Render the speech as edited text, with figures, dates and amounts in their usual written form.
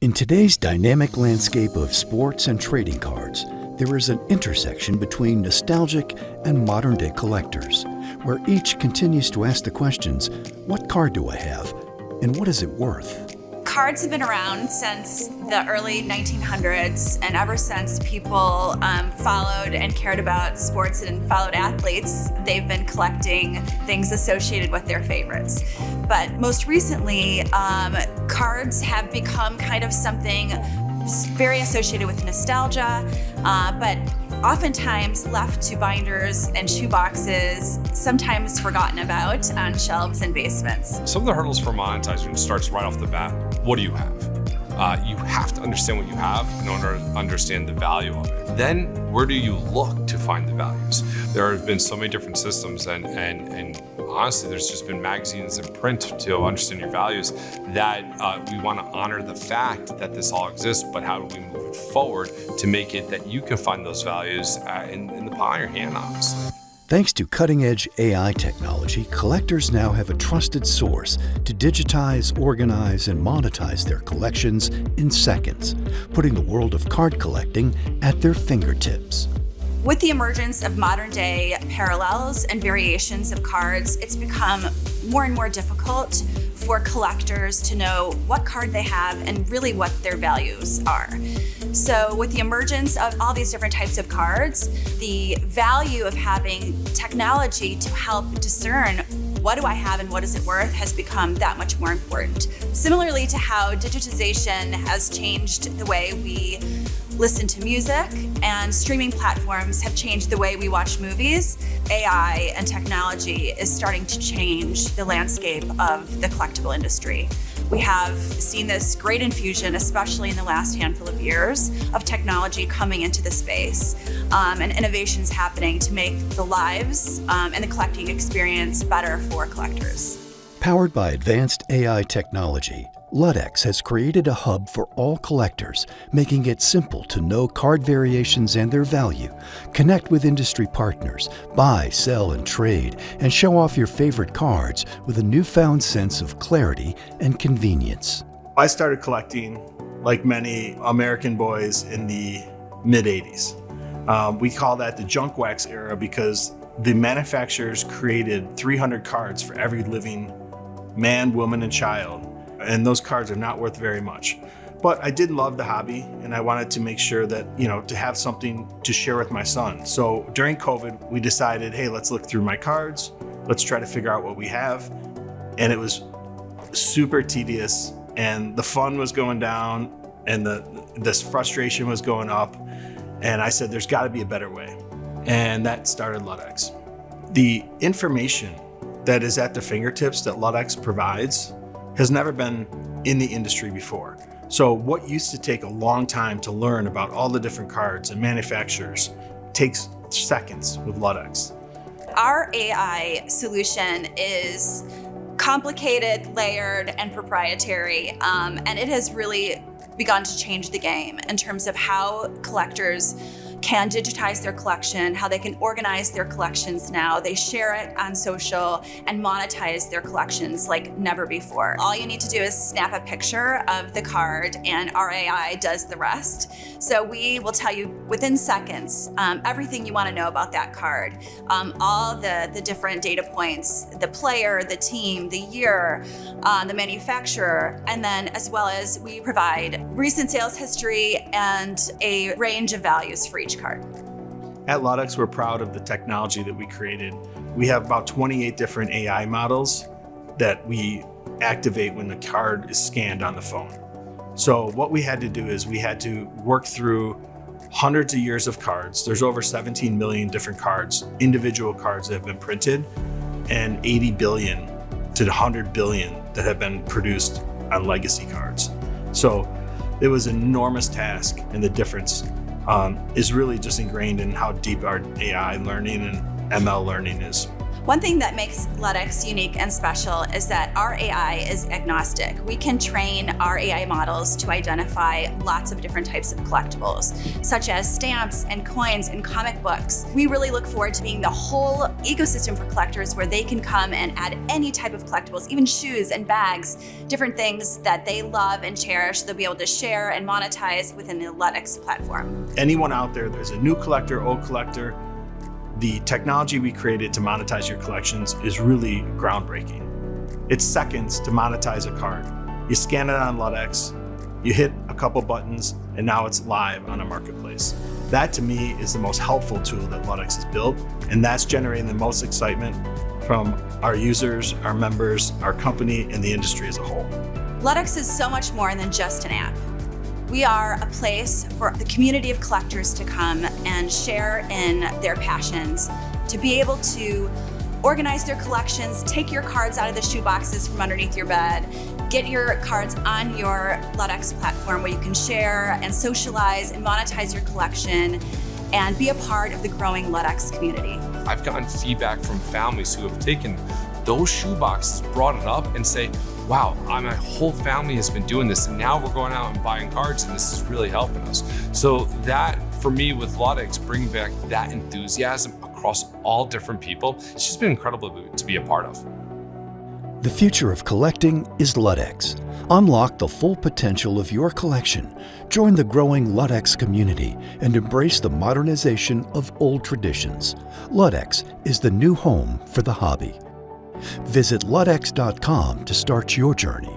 In today's dynamic landscape of sports and trading cards, there is an intersection between nostalgic and modern-day collectors, where each continues to ask the questions, what card do I have, and what is it worth? Cards have been around since the early 1900s, and ever since people followed and cared about sports and followed athletes, they've been collecting things associated with their favorites. But most recently, cards have become kind of something very associated with nostalgia, but oftentimes left to binders and shoeboxes, sometimes forgotten about on shelves and basements. Some of the hurdles for monetizing starts right off the bat. What do you have? You have to understand what you have in order to understand the value of it. Then, where do you look to find the values? There have been so many different systems, and honestly, there's just been magazines and print to understand your values that we want to honor the fact that this all exists, but how do we move it forward to make it that you can find those values in the palm of your hand, honestly. Thanks to cutting-edge AI technology, collectors now have a trusted source to digitize, organize, and monetize their collections in seconds, putting the world of card collecting at their fingertips. With the emergence of modern-day parallels and variations of cards, it's become more and more difficult for collectors to know what card they have and really what their values are. So with the emergence of all these different types of cards, the value of having technology to help discern what do I have and what is it worth has become that much more important. Similarly to how digitization has changed the way we listen to music and streaming platforms have changed the way we watch movies, AI and technology is starting to change the landscape of the collectible industry. We have seen this great infusion, especially in the last handful of years, of technology coming into the space and innovations happening to make the lives and the collecting experience better for collectors. Powered by advanced AI technology, Ludex has created a hub for all collectors, making it simple to know card variations and their value, connect with industry partners, buy, sell, and trade, and show off your favorite cards with a newfound sense of clarity and convenience. I started collecting like many American boys in the mid-'80s. We call that the junk wax era because the manufacturers created 300 cards for every living man, woman, and child. And those cards are not worth very much. But I did love the hobby, and I wanted to make sure that, to have something to share with my son. So during COVID, we decided, hey, let's look through my cards. Let's try to figure out what we have. And it was super tedious, and the fun was going down, and this frustration was going up. And I said, there's got to be a better way. And that started Ludex. The information that is at the fingertips that Ludex provides has never been in the industry before. So what used to take a long time to learn about all the different cards and manufacturers takes seconds with Ludex. Our AI solution is complicated, layered, and proprietary, and it has really begun to change the game in terms of how collectors can digitize their collection, how they can organize their collections now. They share it on social and monetize their collections like never before. All you need to do is snap a picture of the card and our AI does the rest. So we will tell you within seconds everything you want to know about that card, all the different data points, the player, the team, the year, the manufacturer, and then as well as we provide recent sales history and a range of values for each card. At Ludex, we're proud of the technology that we created. We have about 28 different AI models that we activate when the card is scanned on the phone. So what we had to do is we had to work through hundreds of years of cards. There's over 17 million different cards, individual cards that have been printed, and 80 billion to 100 billion that have been produced on legacy cards. So it was an enormous task, and the difference is really just ingrained in how deep our AI learning and ML learning is. One thing that makes Ludex unique and special is that our AI is agnostic. We can train our AI models to identify lots of different types of collectibles, such as stamps and coins and comic books. We really look forward to being the whole ecosystem for collectors where they can come and add any type of collectibles, even shoes and bags, different things that they love and cherish, they'll be able to share and monetize within the Ludex platform. Anyone out there's a new collector, old collector, the technology we created to monetize your collections is really groundbreaking. It's seconds to monetize a card. You scan it on Ludex, you hit a couple buttons, and now it's live on a marketplace. That to me is the most helpful tool that Ludex has built, and that's generating the most excitement from our users, our members, our company, and the industry as a whole. Ludex is so much more than just an app. We are a place for the community of collectors to come and share in their passions, to be able to organize their collections, take your cards out of the shoe boxes from underneath your bed, get your cards on your Ludex platform where you can share and socialize and monetize your collection and be a part of the growing Ludex community. I've gotten feedback from families who have taken those shoe boxes, brought it up and say, wow, my whole family has been doing this and now we're going out and buying cards and this is really helping us. So that, for me with Ludex, bringing back that enthusiasm across all different people, it's just been incredible to be a part of. The future of collecting is Ludex. Unlock the full potential of your collection. Join the growing Ludex community and embrace the modernization of old traditions. Ludex is the new home for the hobby. Visit ludex.com to start your journey.